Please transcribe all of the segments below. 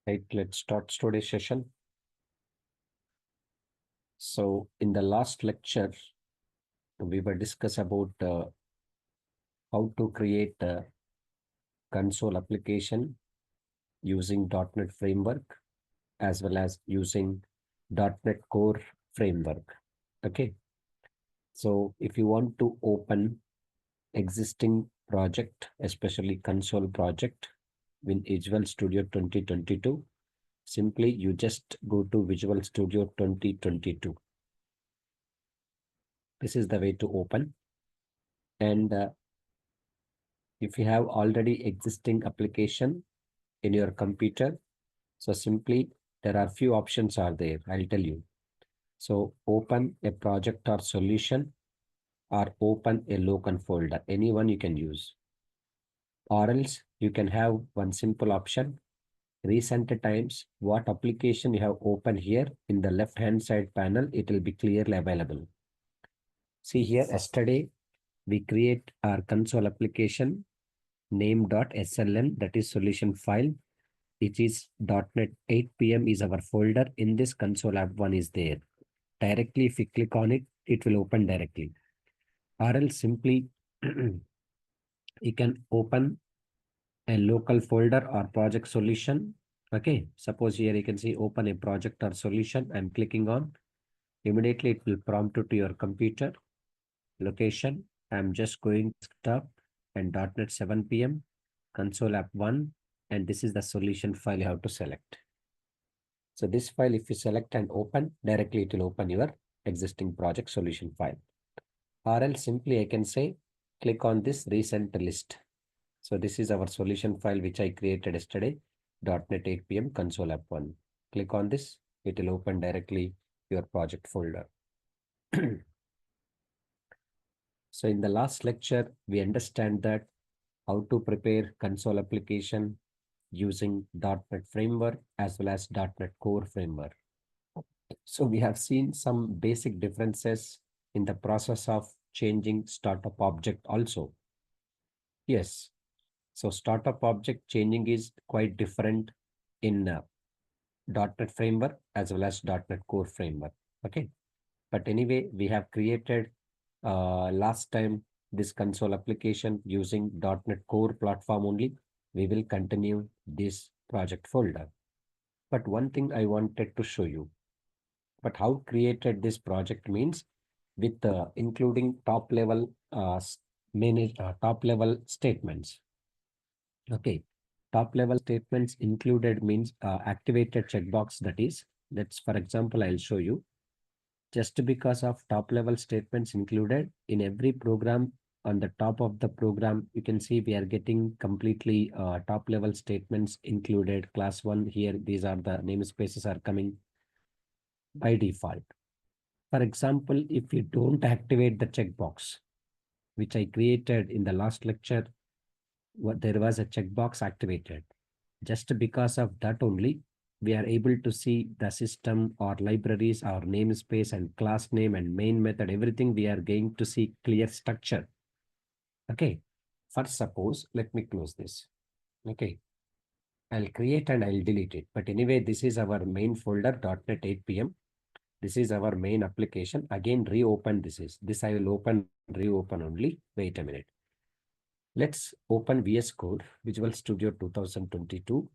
Right, let's start today's session. So in the last lecture, we were discuss about how to create a console application using .NET framework as well as using .NET Core framework. Okay, so if you want to open existing project, especially console project in Visual Studio 2022, simply you just go to Visual Studio 2022. This is the way to open. And if you have already existing application in your computer, so simply there are few options are there. I'll tell you. So open a project or solution or open a local folder. Anyone you can use. Or else you can have one simple option. Recent times, what application you have opened here in the left hand side panel, it will be clearly available. See here, yesterday we create our console application name.sln, that is solution file. It is .NET 8 PM is our folder. In this console app one is there. Directly, if you click on it, it will open directly. Or else simply you can open a local folder or project solution. Okay, suppose here you can see open a project or solution. I'm clicking on. Immediately it will prompt you to your computer location. I'm just going desktop and .NET 7 PM console app 1, and this is the solution file you have to select. So this file, if you select and open, directly it will open your existing project solution file. Or else simply I can say, click on this recent list. So this is our solution file which I created yesterday, .NET 8 PM console app 1. Click on this, it will open directly your project folder. So in the last lecture, we understand that how to prepare console application using .NET framework as well as .NET Core framework. So we have seen some basic differences in the process of changing startup object also. Yes, so startup object changing is quite different in .NET framework as well as .NET Core framework. Okay, but anyway, we have created last time this console application using .NET Core platform only. We will continue this project folder. But one thing I wanted to show you, but how created this project means with including top level top level statements. Okay, top level statements included means activated checkbox. That's for example, I'll show you. Just because of top level statements included in every program, on the top of the program, you can see we are getting completely top level statements included. Class 1 here, these are the namespaces are coming by default. For example, if you don't activate the checkbox, which I created in the last lecture, there was a checkbox activated. Just because of that only, we are able to see the system or libraries, our namespace and class name and main method, everything we are going to see clear structure. Okay. First, suppose, let me close this. Okay. I'll create and I'll delete it. But anyway, this is our main folder, .NET 8 PM. This is our main application. Again, reopen this I will open, reopen only. Wait a minute. Let's open VS Code, Visual Studio 2022.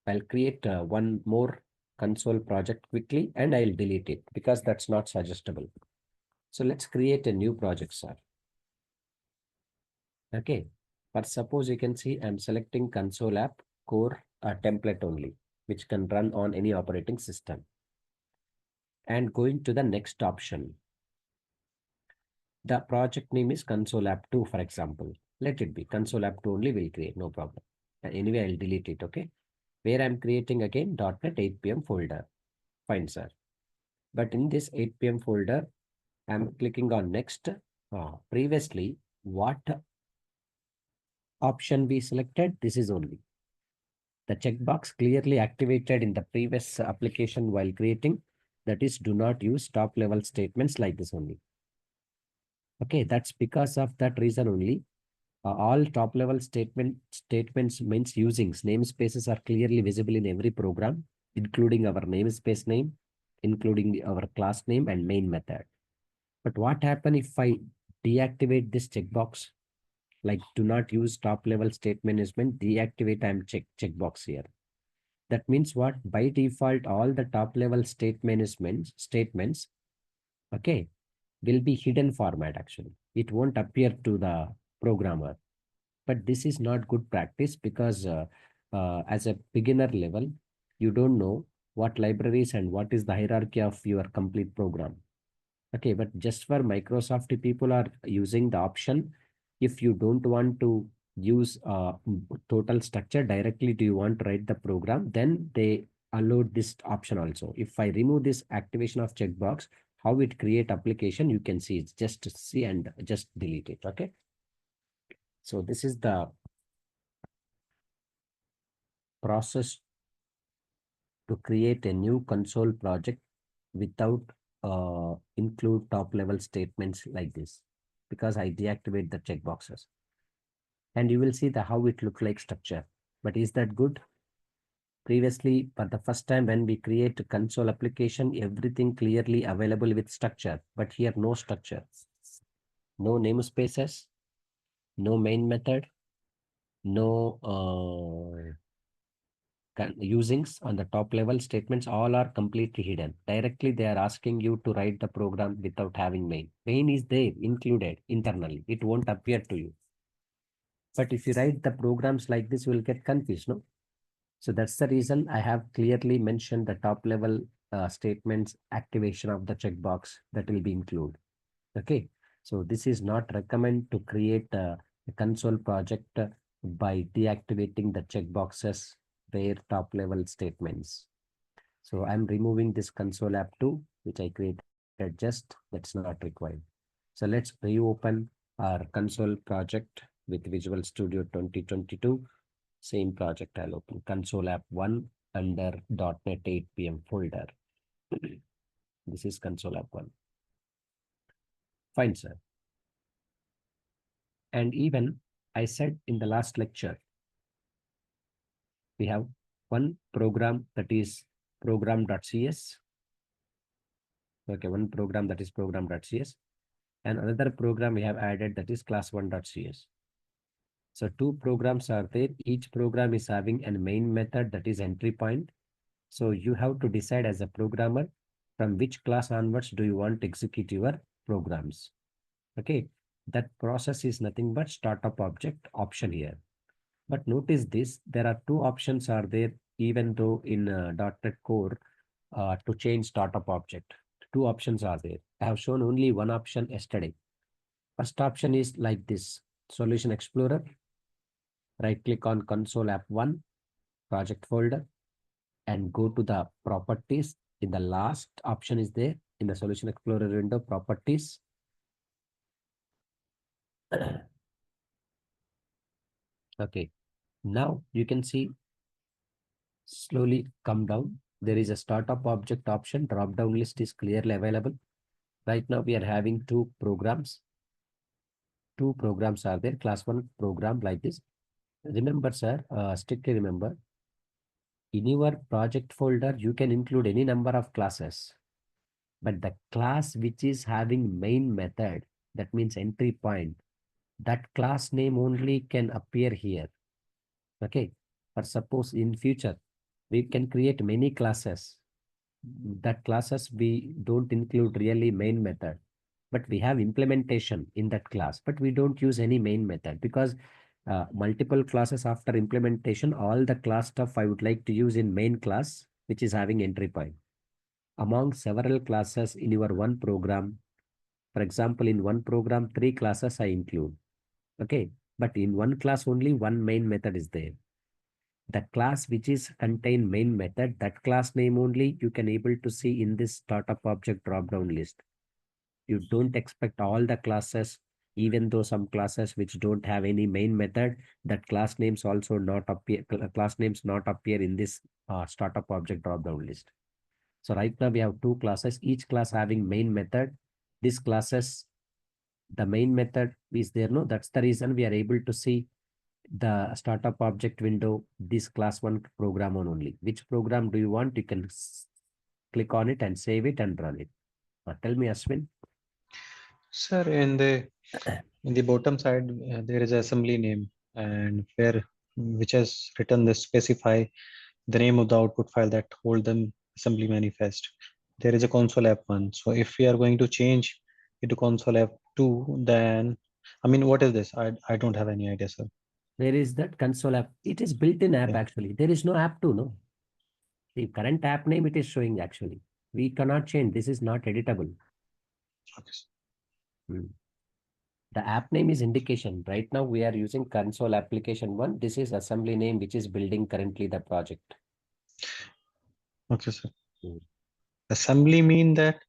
I'll create one more console project quickly and I'll delete it because that's not suggestible. So let's create a new project, sir. Okay. But suppose you can see I'm selecting console app core template only, which can run on any operating system. And going to the next option. The project name is console app 2, for example. Let it be console app 2 only will create, no problem. Anyway, I'll delete it, okay? Where I'm creating again .NET 8 PM folder. Fine, sir. But in this 8 PM folder, I'm clicking on next. Previously, what option we selected? This is only. The checkbox clearly activated in the previous application while creating. That is, do not use top level statements like this only. Okay, that's because of that reason only. All top level statements means usings. Namespaces are clearly visible in every program, including our namespace name, including our class name and main method. But what happen if I deactivate this checkbox? Like do not use top level state management, deactivate I'm checkbox here. That means what? By default, all the top level state management statements, okay, will be hidden format actually. It won't appear to the programmer. But this is not good practice because as a beginner level, you don't know what libraries and what is the hierarchy of your complete program. Okay, but just for Microsoft, people are using the option. If you don't want to use total structure directly, do you want to write the program? Then they allowed this option also. If I remove this activation of checkbox, how it create application, you can see it's just see and just delete it. Okay. So this is the process to create a new console project without include top level statements like this, because I deactivate the checkboxes. And you will see the how it look like structure. But is that good? Previously, for the first time when we create a console application, everything clearly available with structure. But here no structure, no namespaces, no main method, no usings on the top level statements, all are completely hidden. Directly, they are asking you to write the program without having main. Main is there included internally. It won't appear to you. But if you write the programs like this, you will get confused, no? So that's the reason I have clearly mentioned the top level statements activation of the checkbox that will be included. Okay. So this is not recommend to create a console project by deactivating the checkboxes where top level statements. So I'm removing this console app 2, which I created just, that's not required. So let's reopen our console project with Visual Studio 2022. Same project I'll open console app 1 under .NET 8 PM folder. This is console app 1. Fine, sir. And even I said in the last lecture, we have one program that is program.cs. Okay, one program that is program.cs. And another program we have added that is class1.cs. So two programs are there. Each program is having a main method that is entry point. So you have to decide as a programmer from which class onwards do you want to execute your programs. Okay, that process is nothing but startup object option here. But notice this, there are two options are there even though in .NET Core to change startup object. Two options are there. I have shown only one option yesterday. First option is like this, Solution Explorer. Right click on console app 1 project folder and go to the properties. In the last option is there in the Solution Explorer window, properties. Okay, now you can see slowly come down. There is a startup object option. Drop down list is clearly available. Right now we are having two programs. Two programs are there. Class 1 program like this. Remember, sir, strictly remember, in your project folder, you can include any number of classes. But the class which is having main method, that means entry point, that class name only can appear here. Okay. But suppose in future, we can create many classes. That classes we don't include really main method, but we have implementation in that class, but we don't use any main method because multiple classes after implementation, all the class stuff I would like to use in main class, which is having entry point. Among several classes in your one program, for example, in one program, 3 classes I include. Okay. But in one class, only one main method is there. The class which is contain main method, that class name only you can able to see in this startup object drop down list. You don't expect all the classes, even though some classes which don't have any main method, that class names also not appear, class names not appear in this startup object drop down list. So right now we have two classes, each class having main method. These classes The main method is there. No, that's the reason we are able to see the startup object window, this class one program on only. Which program do you want? You can click on it and save it and run it. Tell me, Ashwin. Sir, in the bottom side, there is assembly name, and where which has written the specify the name of the output file that hold the assembly manifest. There is a console app one. So if we are going to change it to console app two, then I mean, what is this? I don't have any idea, sir. There is that console app. It is built-in app Yeah. actually. There is no app to no. The current app name it is showing actually. We cannot change. This is not editable. Okay. Hmm. The app name is indication. Right now we are using console application one. This is assembly name which is building currently the project. Okay, sir. Hmm. Assembly mean that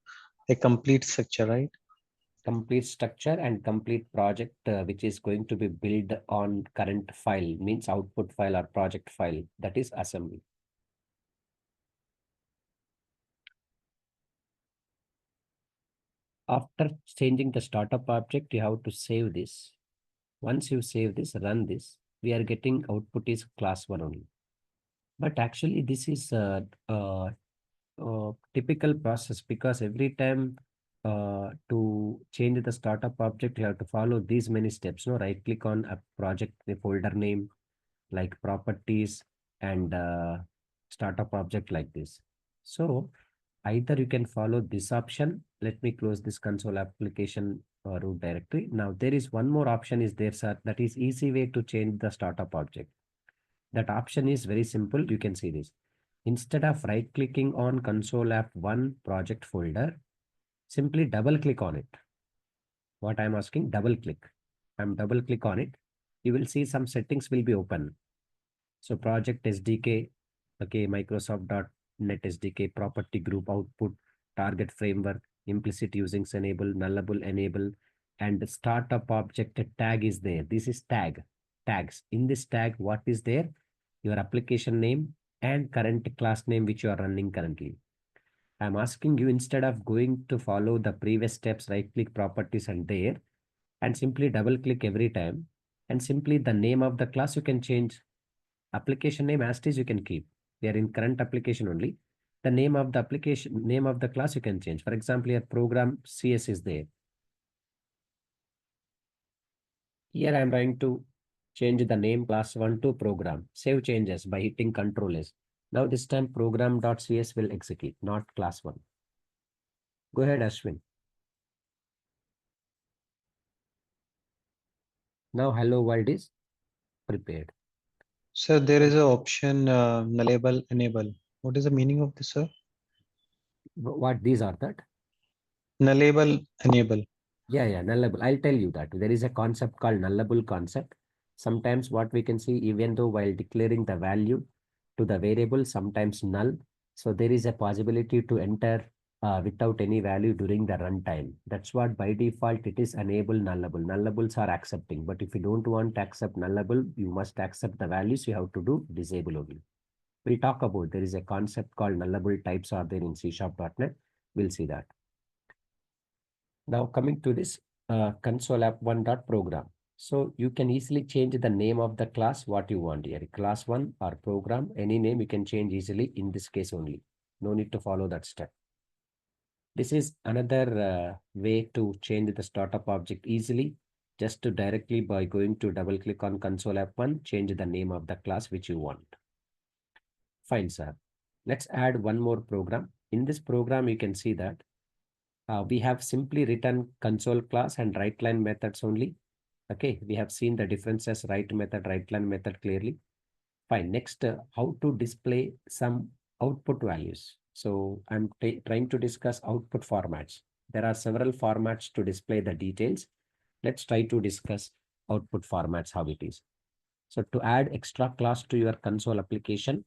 a complete structure, right? Complete structure and complete project which is going to be built on current file means output file or project file. That is assembly. After changing the startup object, you have to save this. Once you save this, run this, we are getting output is class one only. But actually, this is typical process because every time to change the startup object, you have to follow these many steps. No, right click on a project, the folder name, like properties and startup object like this. So either you can follow this option. Let me close this console application root directory. Now there is one more option is there, sir. That is easy way to change the startup object. That option is very simple. You can see this. Instead of right clicking on console app one project folder, simply double click on it. What I'm asking, double click. I'm double click on it. You will see some settings will be open. So project SDK, okay, Microsoft.NET SDK, property group output, target framework, implicit usings enable, nullable enable, and the startup object tag is there. This is tags. In this tag, what is there? Your application name and current class name which you are running currently. I'm asking you instead of going to follow the previous steps, right click properties and there, and simply double click every time, and simply the name of the class you can change. Application name as it is you can keep. We are in current application only. The name of the application, name of the class you can change. For example, your program CS is there. Here I am trying to change the name class 1 to program. Save changes by hitting Control S. Now this time program.cs will execute, not class 1. Go ahead, Ashwin. Now hello world is prepared. So there is a option nullable enable. What is the meaning of this, sir? What these are that? Nullable enable. Yeah, nullable. I'll tell you that. There is a concept called nullable concept. Sometimes what we can see, even though while declaring the value to the variable, sometimes null. So there is a possibility to enter without any value during the runtime. That's what by default it is enable nullable. Nullables are accepting. But if you don't want to accept nullable, you must accept the values. You have to do disable only. We'll talk about there is a concept called nullable types are there in C#.NET. We'll see that. Now coming to this console app one dot program. So you can easily change the name of the class what you want here. Class one or program, any name you can change easily in this case only. No need to follow that step. This is another way to change the startup object easily. Just to directly by going to double click on console app one, change the name of the class which you want. Fine, sir. Let's add one more program. In this program, you can see that we have simply written console class and write line methods only. Okay, we have seen the differences, write method, write line method clearly. Fine. Next, how to display some output values. So I'm trying to discuss output formats. There are several formats to display the details. Let's try to discuss output formats, how it is. So to add extra class to your console application,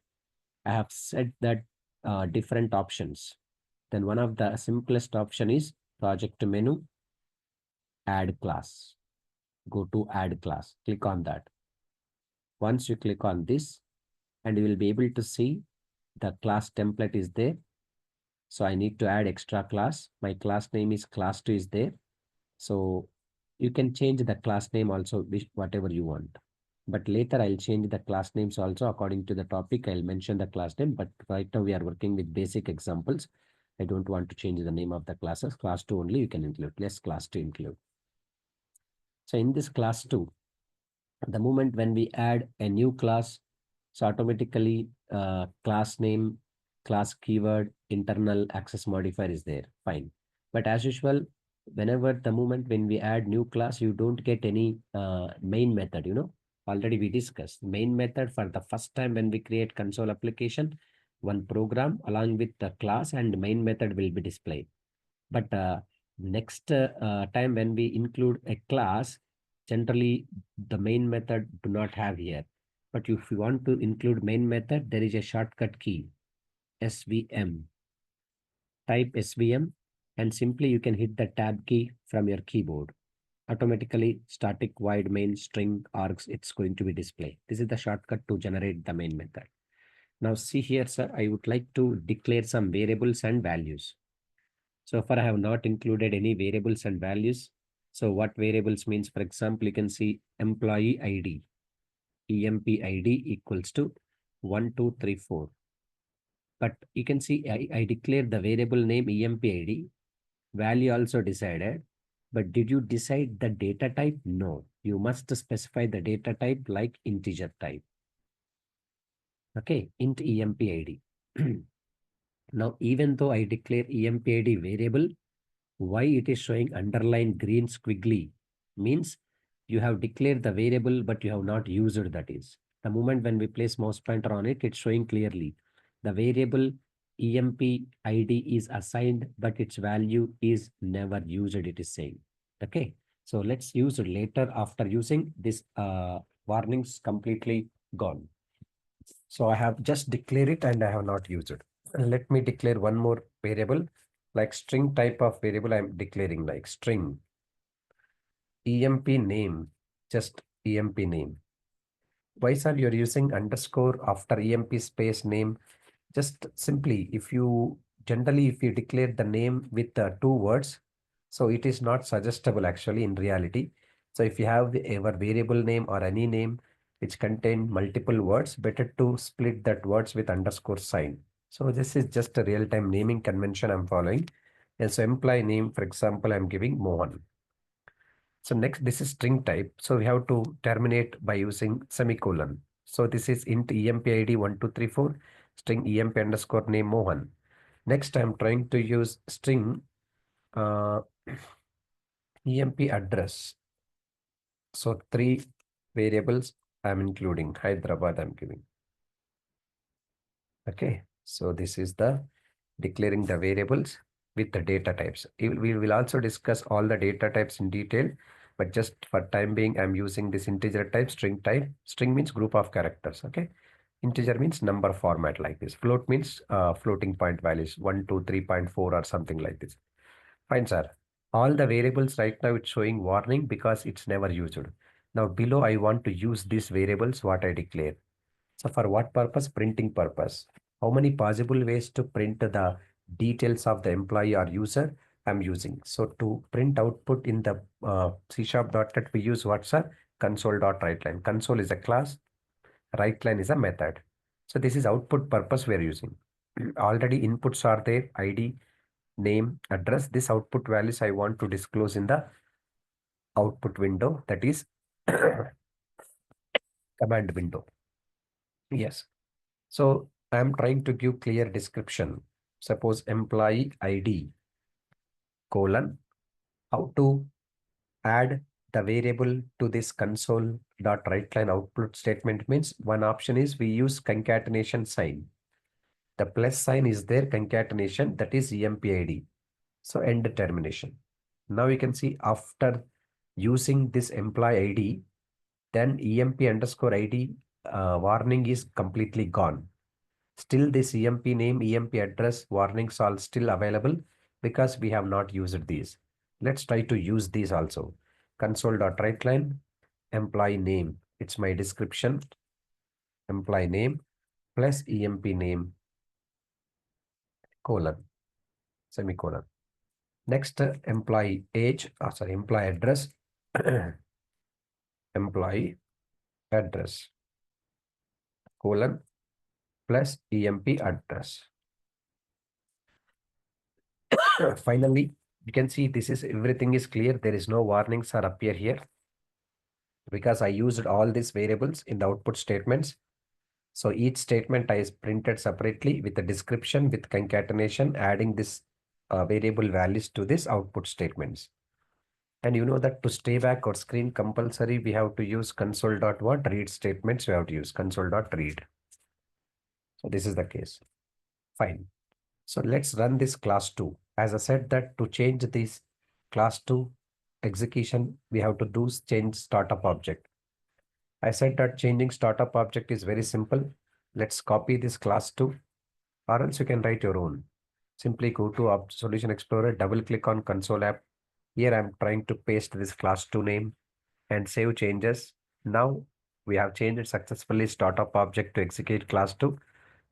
I have said that different options. Then one of the simplest option is project menu, add class. Go to add class, click on that. Once you click on this, and you will be able to see the class template is there. So I need to add extra class. My class name is class2 is there. So You can change the class name also, whatever you want. But later I'll change the class names also according to the topic. I'll mention the class name, but right now we are working with basic examples. I don't want to change the name of the classes. Class 2 only you can include. Less class 2 include. So in this class 2, the moment when we add a new class, so automatically class name, class keyword, internal access modifier is there. Fine. But as usual, whenever the moment when we add new class, you don't get any main method, Already we discussed main method for the first time when we create console application, one program along with the class and main method will be displayed. But next time when we include a class, generally the main method do not have here. But if you want to include main method, there is a shortcut key, SVM. Type SVM and simply you can hit the tab key from your keyboard. Automatically static void main string args, it's going to be displayed. This is the shortcut to generate the main method. Now see here, sir, I would like to declare some variables and values. So far, I have not included any variables and values. So what variables means, for example, you can see employee ID, EMP ID equals to 1234. But you can see I declared the variable name EMP ID, value also decided. But did you decide the data type? No, you must specify the data type like integer type. Okay, int EMP ID. Now, even though I declare EMP ID variable, why it is showing underlined green squiggly means you have declared the variable but you have not used it. That is the moment when we place mouse pointer on it, it's showing clearly the variable emp id is assigned but its value is never used, it is saying. Okay, so let's use it later after using this warnings completely gone. So I have just declared it and I have not used it. Let me declare one more variable like string type of variable. I'm declaring like string emp name, just emp name. Why sir you're using underscore after emp space name? Just simply if you generally if you declare the name with two words, so it is not suggestible actually in reality. So if you have ever variable name or any name which contain multiple words, better to split that words with underscore sign. So this is just a real-time naming convention I'm following. And so employee name, for example, I'm giving Mohan. So next, this is string type. So we have to terminate by using semicolon. So this is int emp id 1234, string emp underscore name Mohan. Next, I'm trying to use string emp address. So three variables I'm including. Hyderabad I'm giving. Okay, so this is the declaring the variables with the data types. We will also discuss all the data types in detail, but just for time being, I'm using this integer type, string type. String means group of characters. Okay, integer means number format like this. Float means floating point values 1, 2, 3.4 or something like this. Fine, sir. All the variables right now it's showing warning because it's never used. Now below I want to use these variables what I declare. So for what purpose? Printing purpose. How many possible ways to print the details of the employee or user I'm using? So to print output in the C#.NET, we use what, sir? Console.WriteLine. Console is a class, WriteLine is a method. So this is output purpose we are using. Already inputs are there, ID, name, address. This output values I want to disclose in the output window, that is command window. Yes. So I'm trying to give clear description. Suppose employee ID colon, how to add the variable to this console.WriteLine output statement means one option is we use concatenation sign. The plus sign is there, concatenation, that is empid. So end termination. Now you can see after using this employee ID, then emp underscore ID warning is completely gone. Still this emp name, emp address warnings are still available because we have not used these. Let's try to use these also. Console.WriteLine, employee name. It's my description, employee name plus emp name, colon, semicolon. Next, employee age, employee address. employee address colon plus emp address. Finally, you can see this is everything is clear. There is no warnings are appear here because I used all these variables in the output statements. So each statement is printed separately with a description with concatenation, adding this variable values to this output statements. And you know that to stay back or screen compulsory, we have to use console.what read statements. We have to use console.read. So this is the case. Fine. So let's run this class 2. As I said that to change this class 2 execution, we have to do change startup object. I said that changing startup object is very simple. Let's copy this class 2 or else you can write your own. Simply go to Solution Explorer, double click on console app. Here I'm trying to paste this class 2 name and save changes. Now we have changed successfully startup object to execute class 2.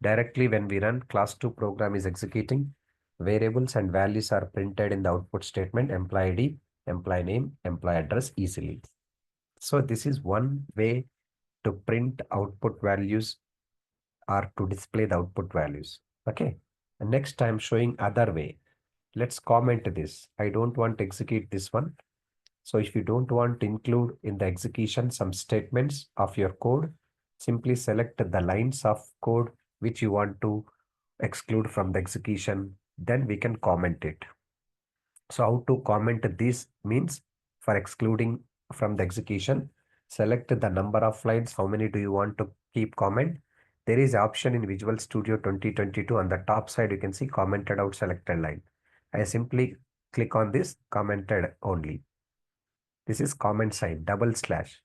Directly when we run, class 2 program is executing. Variables and values are printed in the output statement, employee ID, employee name, employee address easily. So this is one way to print output values or to display the output values. Okay. And next I'm showing other way. Let's comment this. I don't want to execute this one. So if you don't want to include in the execution some statements of your code, simply select the lines of code which you want to exclude from the execution. Then we can comment it. So how to comment this means for excluding from the execution, select the number of lines, how many do you want to keep comment. There is option in Visual Studio 2022 on the top side, you can see commented out selected line. I simply click on this commented only. This is comment sign, double slash.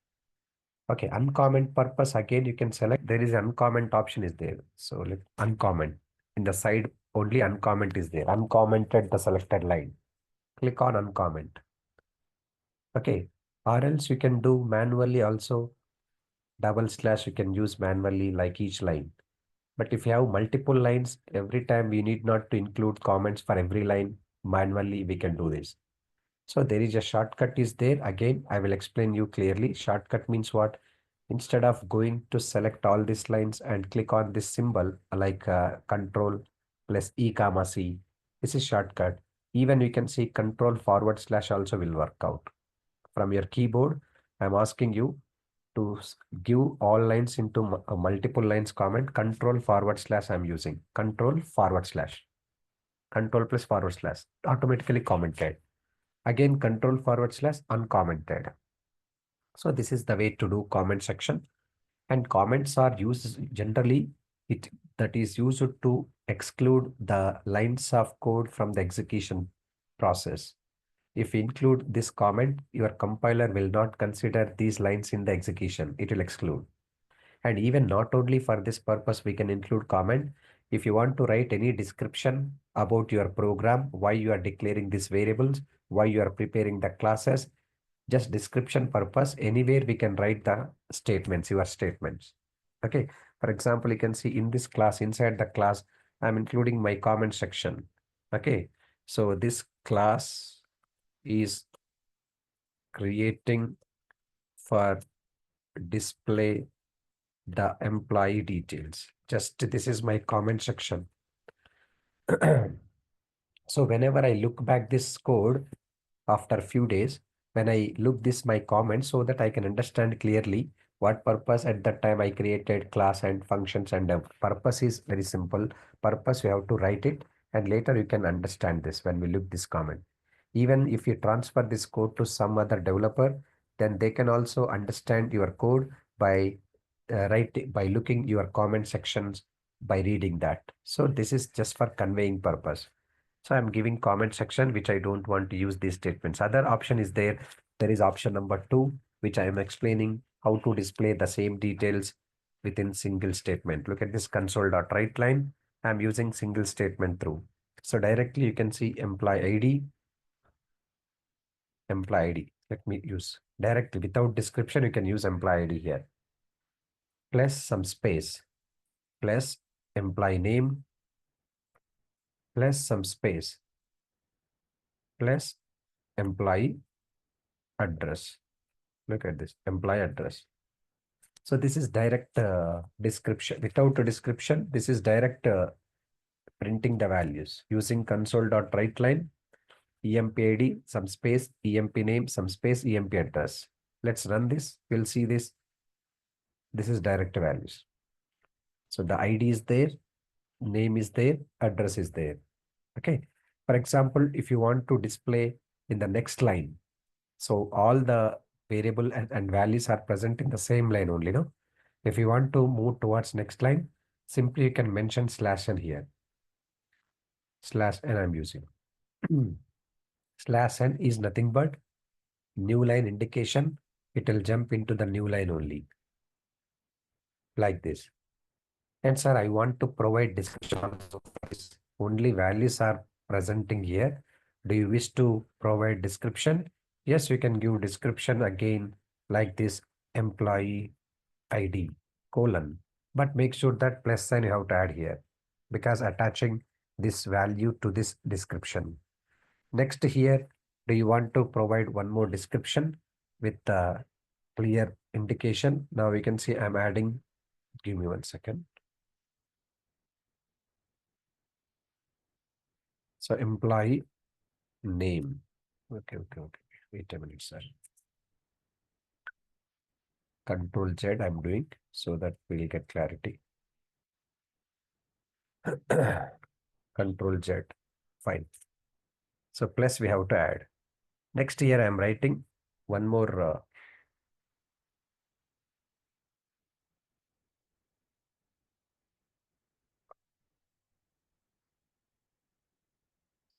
Okay, uncomment purpose, again you can select, there is uncomment option is there. So let uncomment. In the side only uncomment is there, uncommented the selected line. Click on uncomment. Okay, or else you can do manually also, double slash you can use manually like each line. But if you have multiple lines, every time we need not to include comments for every line manually, we can do this. So there is a shortcut is there. Again, I will explain you clearly. Shortcut means what? Instead of going to select all these lines and click on this symbol like control plus E comma C, this is shortcut. Even you can see control forward slash also will work out. From your keyboard, I'm asking you to give all lines into multiple lines comment, control forward slash I'm using, control forward slash, control plus forward slash, automatically commented. Again, control forward slash uncommented. So this is the way to do comment section. And comments are used generally, it that is used to exclude the lines of code from the execution process. If you include this comment, your compiler will not consider these lines in the execution. It will exclude. And even not only for this purpose, we can include comment. If you want to write any description about your program, why you are declaring these variables, why you are preparing the classes, just description purpose, anywhere we can write the statements, your statements. Okay. For example, you can see in this class, inside the class, I'm including my comment section. Okay. So this class is creating for display the employee details. Just this is my comment section. So whenever I look back this code after a few days, when I look this my comment so that I can understand clearly what purpose at that time I created class and functions, and the purpose is very simple. Purpose you have to write it and later you can understand this when we look this comment. Even if you transfer this code to some other developer, then they can also understand your code by by looking your comment sections, by reading that. So this is just for conveying purpose. So I'm giving comment section, which I don't want to use these statements. Other option is there. There is option number 2, which I am explaining how to display the same details within single statement. Look at this console.write line. I'm using single statement through. So directly you can see employee ID, employee ID. Let me use directly without description. You can use employee ID here. Plus some space, plus employee name, plus some space, plus employee address. Look at this, employee address. So this is direct description. Without a description, this is direct printing the values using console.writeLine, empid, some space, emp name, some space, emp address. Let's run this. We'll see this. This is direct values. So the ID is there, name is there, address is there. Okay. For example, if you want to display in the next line, so all the variable and values are present in the same line only, no? If you want to move towards next line, simply you can mention /n here. /n I'm using. /n is nothing but new line indication. It will jump into the new line only. Like this. And sir, I want to provide description also. Only values are presenting here. Do you wish to provide description? Yes, you can give description again like this, employee ID : but make sure that plus sign you have to add here because attaching this value to this description. Next here, do you want to provide one more description with the clear indication? Now we can see I'm adding, give me 1 second. So employee name. Okay. Wait a minute, sir. Control Z I'm doing so that we'll get clarity. Control Z. Fine. So plus we have to add. Next here I'm writing one more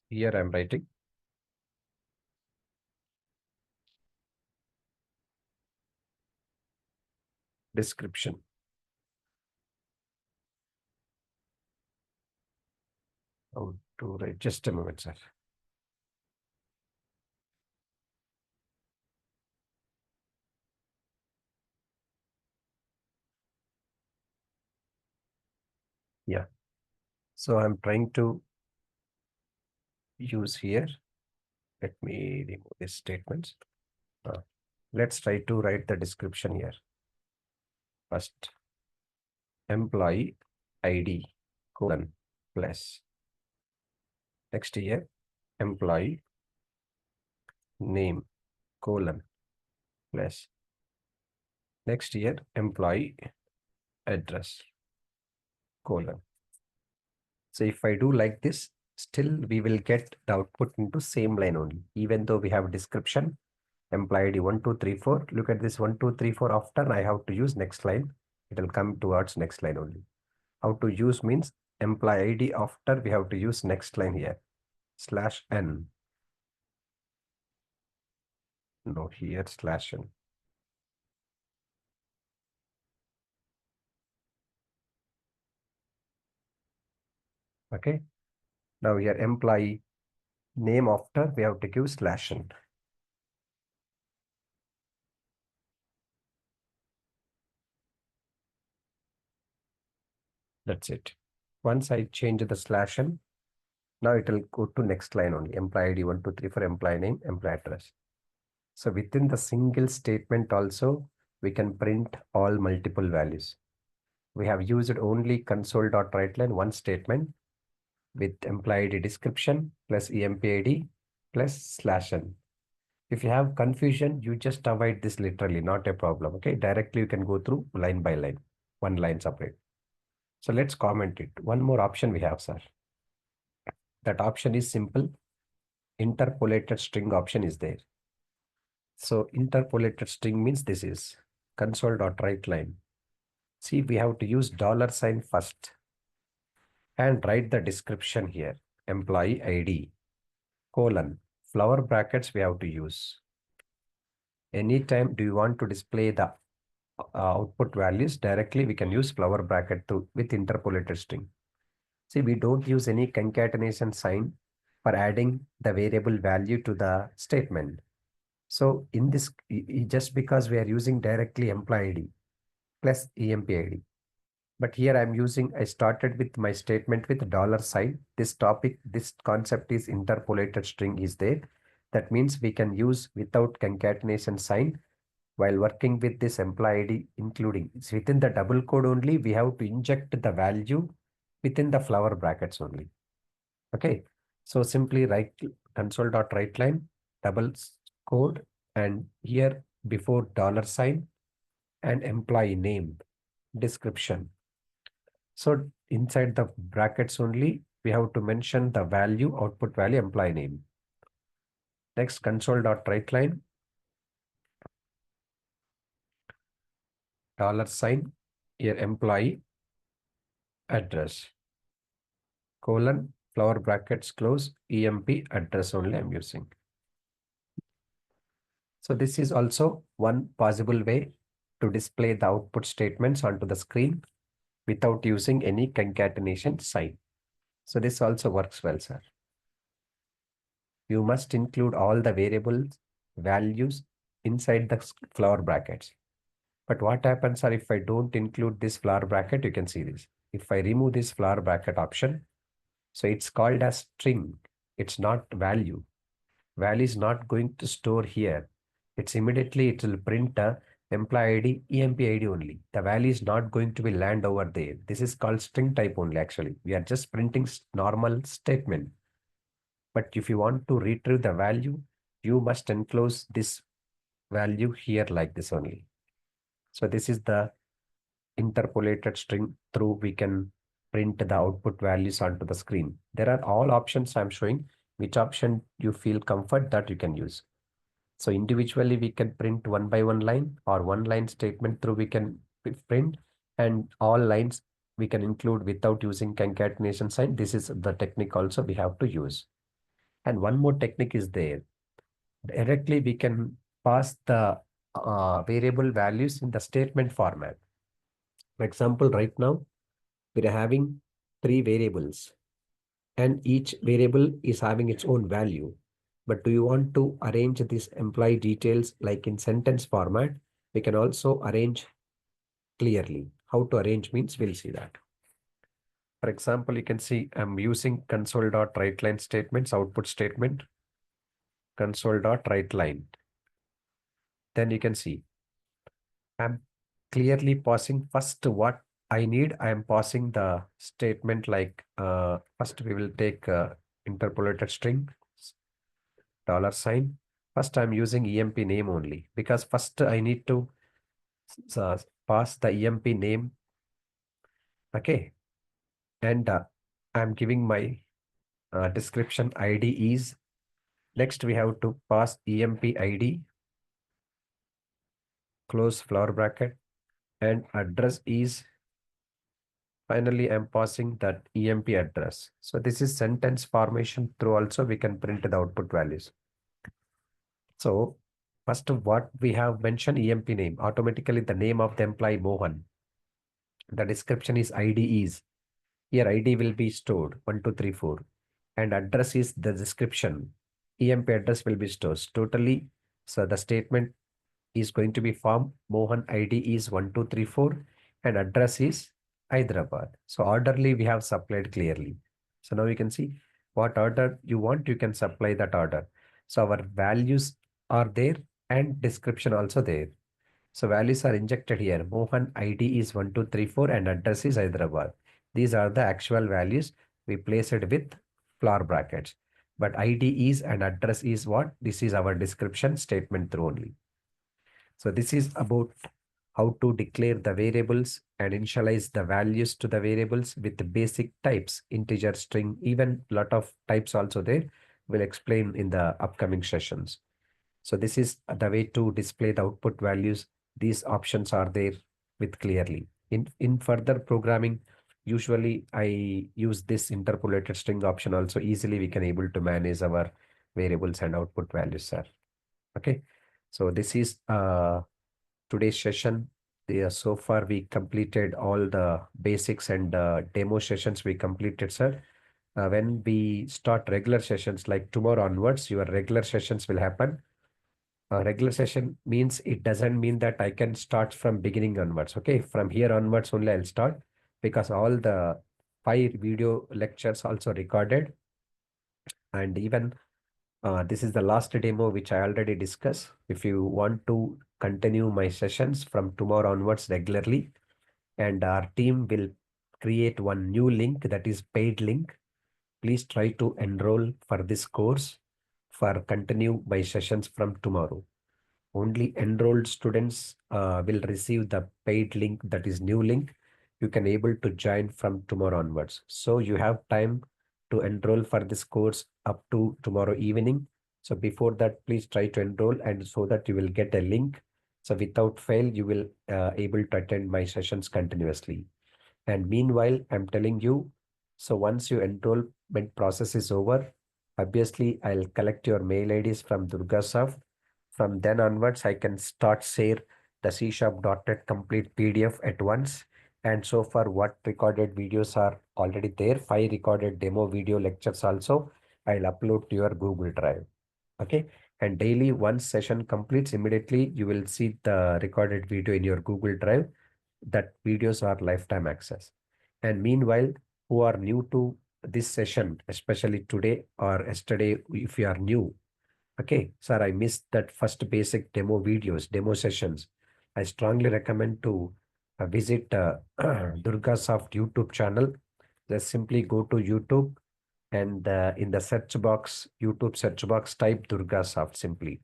here I'm writing description. How to write? Just a moment, sir. Yeah. So I'm trying to use here. Let me remove these statements. Let's try to write the description here. First, employee ID : plus. Next here, employee name : plus. Next here, employee address : So if I do like this, still we will get the output into same line only, even though we have description, employee ID 1, 2, 3, 4. Look at this 1, 2, 3, 4. After I have to use next line, it will come towards next line only. How to use means employee ID after we have to use next line here, /n. No, here /n. Okay. Now here employee name after we have to give /n. That's it. Once I change the /n, now it will go to next line only. Employee ID 1, 2, 3 for employee name, employee address. So within the single statement also, we can print all multiple values. We have used only console.writeLine one statement with employee ID description plus empid plus /n. If you have confusion, you just avoid this literally, not a problem. Okay, directly you can go through line by line, one line separate. So let's comment it. One more option we have, sir. That option is simple. Interpolated string option is there. So interpolated string means this is console.writeLine. See, we have to use $sign first and write the description here. Employee ID : flower brackets we have to use. Anytime do you want to display the output values directly, we can use flower bracket with interpolated string. See, we don't use any concatenation sign for adding the variable value to the statement. So in this, just because we are using directly employee ID plus emp ID. But here I started with my statement with $sign. This concept is interpolated string is there. That means we can use without concatenation sign while working with this employee ID, including it's within the double quote only, we have to inject the value within the flower brackets only. Okay, so simply write console.writeLine double quote, and here before dollar sign and employee name description. So inside the brackets only, we have to mention the value, output value, employee name. Next, console.writeLine dollar sign here employee address colon flower brackets close emp address only I'm using. So this is also one possible way to display the output statements onto the screen without using any concatenation sign. So this also works well, sir. You must include all the variables values inside the flower brackets. But what happens are if I don't include this flower bracket, you can see this. If I remove this flower bracket option, so it's called as string. It's not value. Value is not going to store here. It's immediately it will print a employee ID, EMP ID only. The value is not going to be land over there. This is called string type only actually. We are just printing normal statement. But if you want to retrieve the value, you must enclose this value here like this only. So this is the interpolated string through we can print the output values onto the screen. There are all options I'm showing. Which option you feel comfort that you can use. So individually we can print one by one line or one line statement through we can print, and all lines we can include without using concatenation sign. This is the technique also we have to use. And one more technique is there. Directly we can pass the variable values in the statement format. For example, right now we're having 3 variables and each variable is having its own value. But do you want to arrange these employee details like in sentence format? We can also arrange clearly. How to arrange means we'll see that. For example, you can see I'm using console.writeLine statements, output statement, console.writeLine. Then you can see I'm clearly passing first what I need. I am passing the statement like first we will take interpolated string dollar sign. First I'm using EMP name only because first I need to pass the EMP name. Okay. And I'm giving my description ID is. Next we have to pass EMP ID, close flower bracket, and address is. Finally, I'm passing that EMP address. So this is sentence formation through also we can print the output values. So first what we have mentioned EMP name, automatically the name of the employee Mohan. The description is ID is. Here ID will be stored 1, 2, 3, 4. And address is the description. EMP address will be stored totally. So the statement is going to be formed. Mohan ID is 1, 2, 3, 4 and address is Hyderabad. So orderly we have supplied clearly. So now you can see what order you want, you can supply that order. So our values are there and description also there. So values are injected here. Mohan ID is 1, 2, 3, 4 and address is Hyderabad. These are the actual values. We place it with flower brackets. But ID is and address is what? This is our description statement through only. So this is about how to declare the variables and initialize the values to the variables with the basic types, integer, string, even lot of types also there. We'll explain in the upcoming sessions. So this is the way to display the output values. These options are there with clearly. In further programming, usually I use this interpolated string option also. Easily we can able to manage our variables and output values, sir. Okay. So this is today's session. So far we completed all the basics and demo sessions we completed, sir. When we start regular sessions like tomorrow onwards, your regular sessions will happen. Regular session means it doesn't mean that I can start from beginning onwards. Okay, from here onwards only I'll start because all the 5 video lectures also recorded, and even This is the last demo which I already discussed. If you want to continue my sessions from tomorrow onwards regularly, and our team will create one new link, that is paid link. Please try to enroll for this course for continue my sessions from tomorrow. Only enrolled students will receive the paid link, that is new link. You can able to join from tomorrow onwards. So you have time to enroll for this course up to tomorrow evening. So before that, please try to enroll, and so that you will get a link. So without fail, you will able to attend my sessions continuously. And meanwhile, I'm telling you, so once your enrollment process is over, obviously I'll collect your mail IDs from DurgaSoft. From then onwards, I can start share the C# .NET complete PDF at once. And so far, what recorded videos are already there, 5 recorded demo video lectures also, I'll upload to your Google Drive. Okay. And daily, once session completes, immediately you will see the recorded video in your Google Drive. That videos are lifetime access. And meanwhile, who are new to this session, especially today or yesterday, if you are new, okay, sir, I missed that first basic demo videos, demo sessions. I strongly recommend to visit DurgaSoft YouTube channel. Just simply go to YouTube, and in the search box, YouTube search box, type DurgaSoft simply,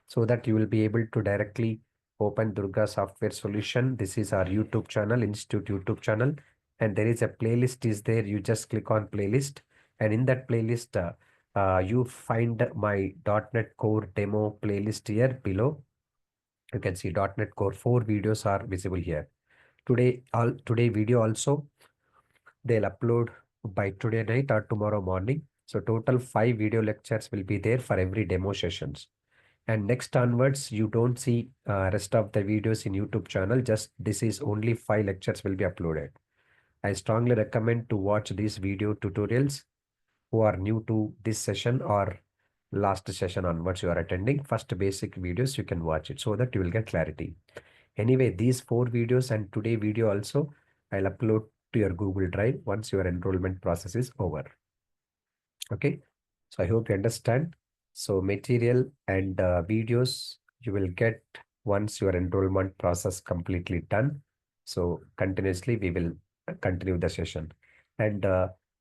so that you will be able to directly open Durga Software Solution. This is our YouTube channel, Institute YouTube channel, and there is a playlist is there. You just click on playlist, and in that playlist, you find my .NET Core demo playlist here below. You can see .NET Core 4 videos are visible here. Today video also they'll upload by today night or tomorrow morning. So total 5 video lectures will be there for every demo sessions. And next onwards, you don't see rest of the videos in YouTube channel. Just this is only 5 lectures will be uploaded. I strongly recommend to watch these video tutorials who are new to this session or last session onwards you are attending. First basic videos you can watch it so that you will get clarity. Anyway, these 4 videos and today video also I'll upload to your Google Drive once your enrollment process is over. Okay, so I hope you understand. So material and videos you will get once your enrollment process completely done. So continuously we will continue the session. And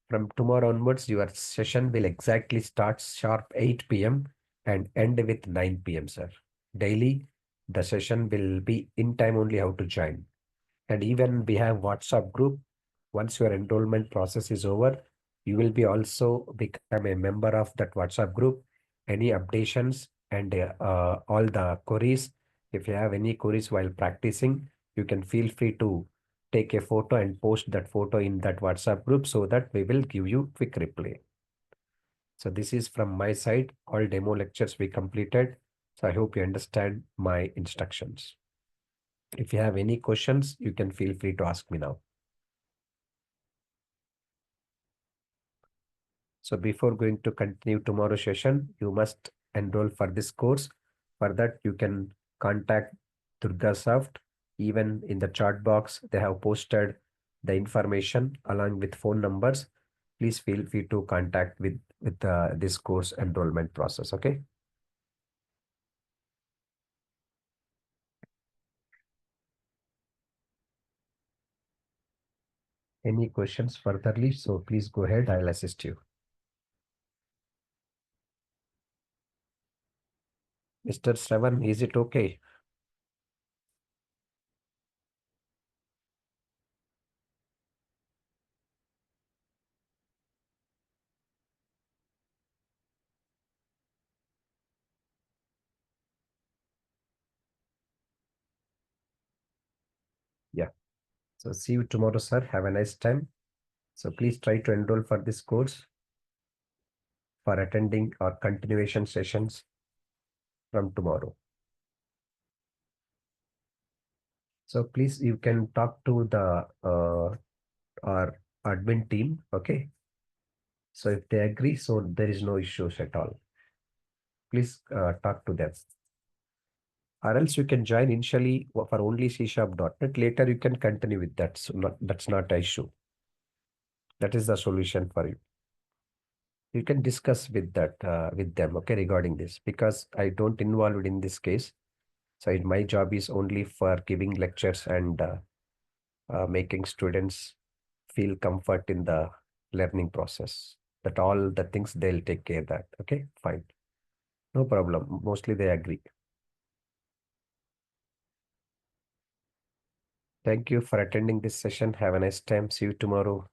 from tomorrow onwards, your session will exactly start sharp 8 p.m. and end with 9 p.m., sir. Daily, the session will be in time only how to join. And even we have WhatsApp group. Once your enrollment process is over, you will be also become a member of that WhatsApp group. Any updations and all the queries, if you have any queries while practicing, you can feel free to take a photo and post that photo in that WhatsApp group so that we will give you quick reply. So this is from my side, all demo lectures we completed. So I hope you understand my instructions. If you have any questions, you can feel free to ask me now. So before going to continue tomorrow's session, you must enroll for this course. For that, you can contact DurgaSoft. Even in the chat box, they have posted the information along with phone numbers. Please feel free to contact with this course enrollment process. Okay. Any questions furtherly? So please go ahead. I'll assist you. Mr. Shravan, is it okay? Yeah. So see you tomorrow, sir. Have a nice time. So please try to enroll for this course for attending our continuation sessions from tomorrow. So please, you can talk to the our admin team. Okay. So if they agree, so there is no issues at all. Please talk to them. Or else you can join initially for only C#.NET. Later you can continue with that. So that's not an issue. That is the solution for you. You can discuss with with them, okay, regarding this, because I don't involved in this case. So my job is only for giving lectures and making students feel comfort in the learning process. That all the things they'll take care of that. Okay, fine. No problem. Mostly they agree. Thank you for attending this session. Have a nice time. See you tomorrow.